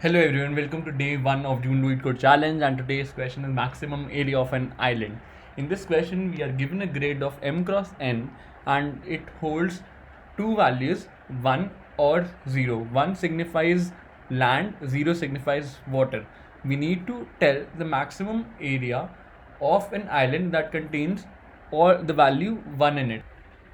Hello everyone, welcome to day 1 of June Do It Code Challenge, and today's question is maximum area of an island. In this question we are given a grid of m cross n and it holds two values 1 or 0. 1 signifies land, 0 signifies water. We need to tell the maximum area of an island that contains or the value 1 in it.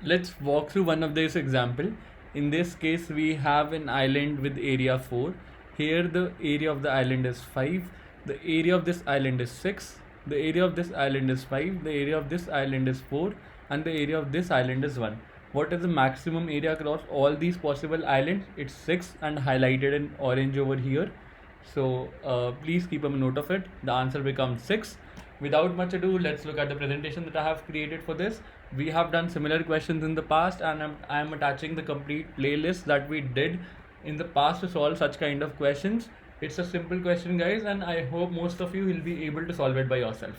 Let's walk through one of this example. In this case we have an island with area 4. Here the area of the island is 5, the area of this island is 6, the area of this island is 5, the area of this island is 4, and the area of this island is 1. What is the maximum area across all these possible islands? It's 6 and highlighted in orange over here. So please keep a note of it. The answer becomes 6. Without much ado, let's look at the presentation that I have created for this. We have done similar questions in the past, and I'm attaching the complete playlist that we did in the past to solve such kind of questions. It's a simple question, guys, and I hope most of you will be able to solve it by yourself.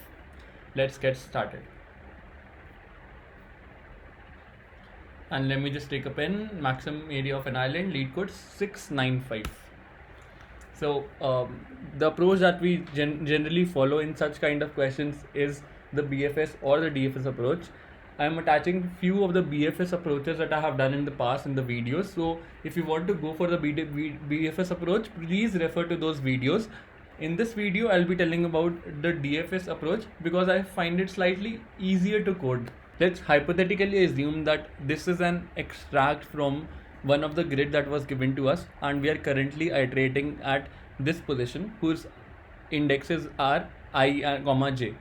Let's get started. And let me just take a pen. Maximum area of an island, lead code 695. So the approach that we generally follow in such kind of questions is the BFS or the DFS approach. I am attaching few of the BFS approaches that I have done in the past in the videos. So if you want to go for the BFS approach, please refer to those videos. In this video, I'll be telling about the DFS approach because I find it slightly easier to code. Let's hypothetically assume that this is an extract from one of the grid that was given to us, and we are currently iterating at this position whose indexes are I, comma j,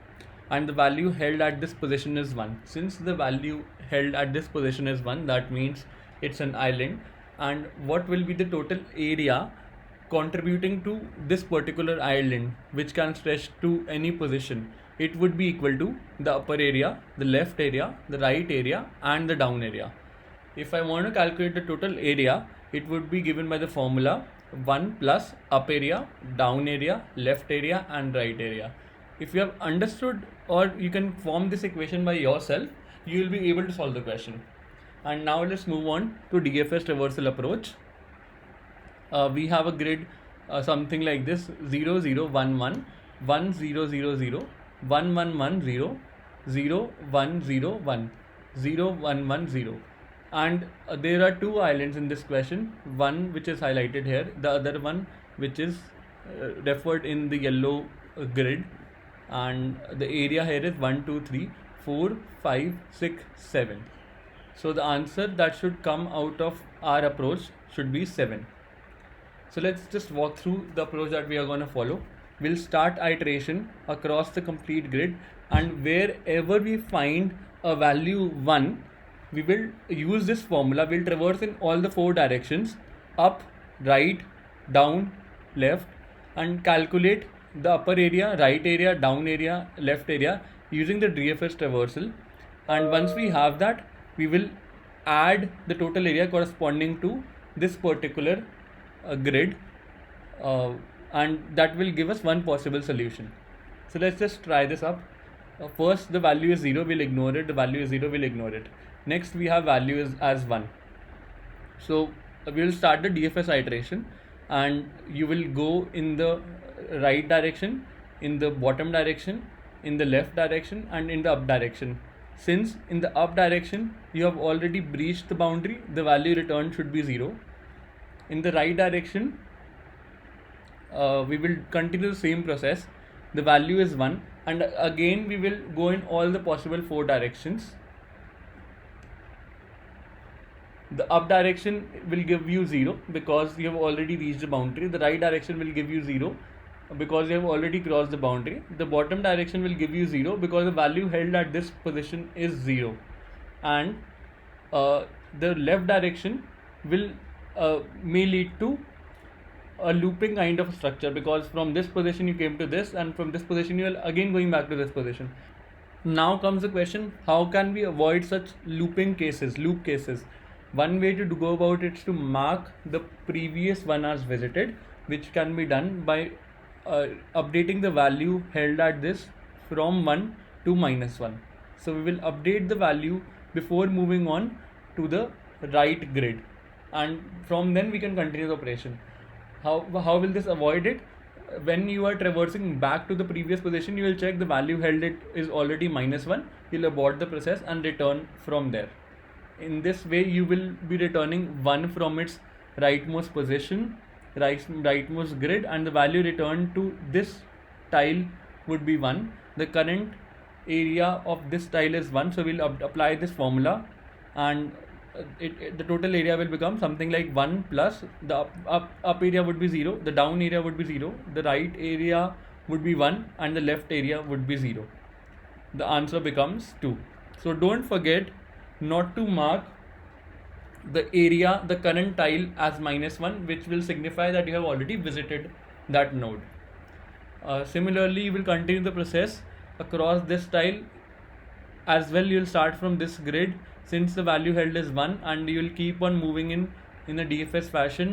and the value held at this position is 1. Since the value held at this position is 1, that means it's an island. And what will be the total area contributing to this particular island, which can stretch to any position? It would be equal to the upper area, the left area, the right area, and the down area. If I want to calculate the total area, it would be given by the formula 1 plus up area, down area, left area, and right area. If you have understood, or you can form this equation by yourself, you will be able to solve the question. And now let's move on to DFS traversal approach. We have a grid something like this: 0 0 1 1 1 0 0 0 1 1 1 0 0 1 0 1 0 1 1 0. And there are two islands in this question, one which is highlighted here, the other one which is referred in the yellow grid, and the area here is 1 2 3 4 5 6 7. So the answer that should come out of our approach should be 7. So let's just walk through the approach that we are going to follow. We'll start iteration across the complete grid, and wherever we find a value 1, we will use this formula. We'll traverse in all the 4 directions: up, right, down, left, and calculate the upper area, right area, down area, left area using the DFS traversal. And once we have that, we will add the total area corresponding to this particular grid, and that will give us one possible solution. So let's just try this up. First, the value is 0, we'll ignore it. The value is 0, we'll ignore it. Next, we have value is as 1. So we will start the DFS iteration, and you will go in the right direction, in the bottom direction, in the left direction, and in the up direction. Since in the up direction you have already breached the boundary, the value returned should be 0. In the right direction, we will continue the same process. The value is 1, and again we will go in all the possible 4 directions. The up direction will give you 0 because you have already reached the boundary. The right direction will give you 0 because you have already crossed the boundary. The bottom direction will give you 0 because the value held at this position is 0. And the left direction will may lead to a looping kind of structure, because from this position you came to this, and from this position you are again going back to this position. Now comes the question, how can we avoid such loop cases? One way to go about it is to mark the previous one as visited, which can be done by updating the value held at this from 1 to -1. So we will update the value before moving on to the right grid, and from then we can continue the operation. How will this avoid it? When you are traversing back to the previous position, you will check the value held it is already -1. You'll abort the process and return from there. In this way, you will be returning 1 from its rightmost position, rightmost grid, and the value returned to this tile would be 1. The current area of this tile is 1, so we'll apply this formula, and the total area will become something like 1 plus the up area would be 0, the down area would be 0, the right area would be 1, and the left area would be 0. The answer becomes 2. So don't forget not to mark the area, the current tile, as -1, which will signify that you have already visited that node. Similarly, you will continue the process across this tile as well. You'll start from this grid, since the value held is 1, and you will keep on moving in a DFS fashion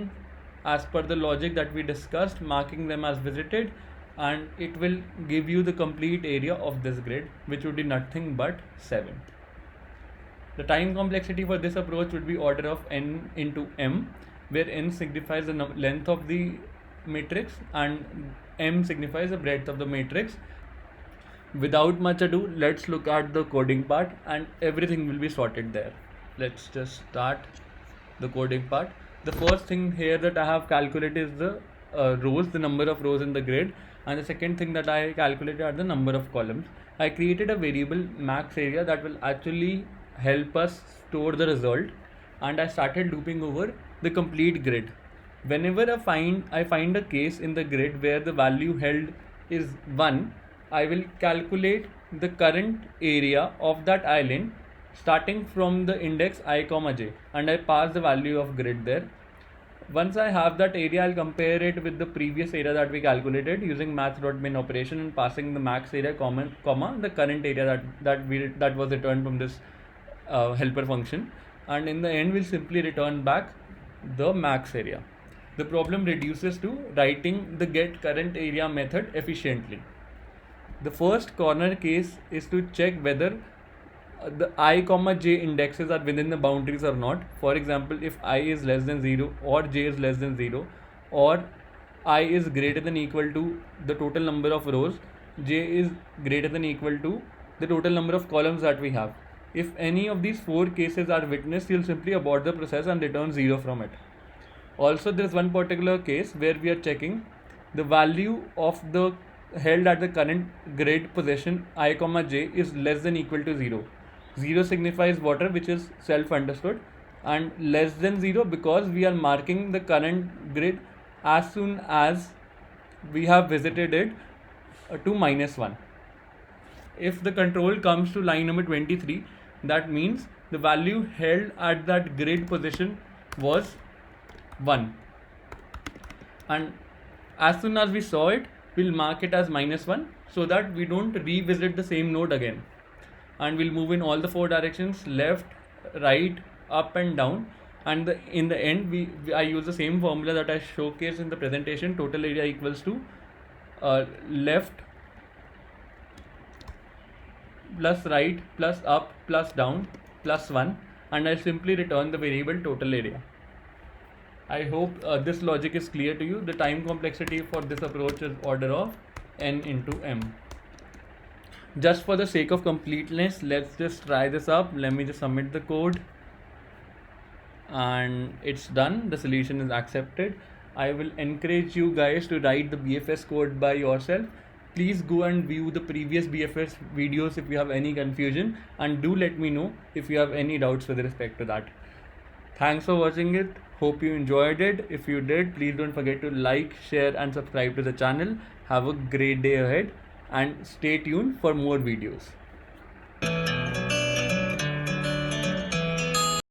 as per the logic that we discussed, marking them as visited, and it will give you the complete area of this grid, which would be nothing but 7. The time complexity for this approach would be order of n into m, where n signifies the length of the matrix and m signifies the breadth of the matrix. Without much ado, let's look at the coding part, and everything will be sorted there. Let's just start the coding part. The first thing here that I have calculated is the rows, the number of rows in the grid, and the second thing that I calculated are the number of columns. I created a variable max area that will actually help us store the result, and I started looping over the complete grid. Whenever I find a case in the grid where the value held is 1, I will calculate the current area of that island starting from the index I, j, and I pass the value of grid there. Once I have that area, I'll compare it with the previous area that we calculated using math.min operation and passing the max area comma the current area that was returned from this helper function, and in the end we'll simply return back the max area. The problem reduces to writing the get current area method efficiently. The first corner case is to check whether the I, j indexes are within the boundaries or not. For example, if I is less than 0 or j is less than 0, or I is greater than equal to the total number of rows, j is greater than equal to the total number of columns that we have. If any of these 4 cases are witnessed, you'll simply abort the process and return 0 from it. Also, there is one particular case where we are checking the value of the held at the current grid position I, j is less than equal to 0. 0 signifies water, which is self-understood, and less than 0 because we are marking the current grid as soon as we have visited it to -1. If the control comes to line number 23, that means the value held at that grid position was 1, and as soon as we saw it, we'll mark it as -1 so that we don't revisit the same node again, and we'll move in all the 4 directions, left, right, up and down, and in the end I use the same formula that I showcased in the presentation. Total area equals to left plus right plus up plus down plus 1, and I'll simply return the variable total area. I hope this logic is clear to you. The time complexity for this approach is order of n into m. Just for the sake of completeness, let's just try this up. Let me just submit the code, and it's done. The solution is accepted. I will encourage you guys to write the BFS code by yourself. Please go and view the previous BFS videos if you have any confusion, and do let me know if you have any doubts with respect to that. Thanks for watching it. Hope you enjoyed it. If you did, please don't forget to like, share and subscribe to the channel. Have a great day ahead and stay tuned for more videos.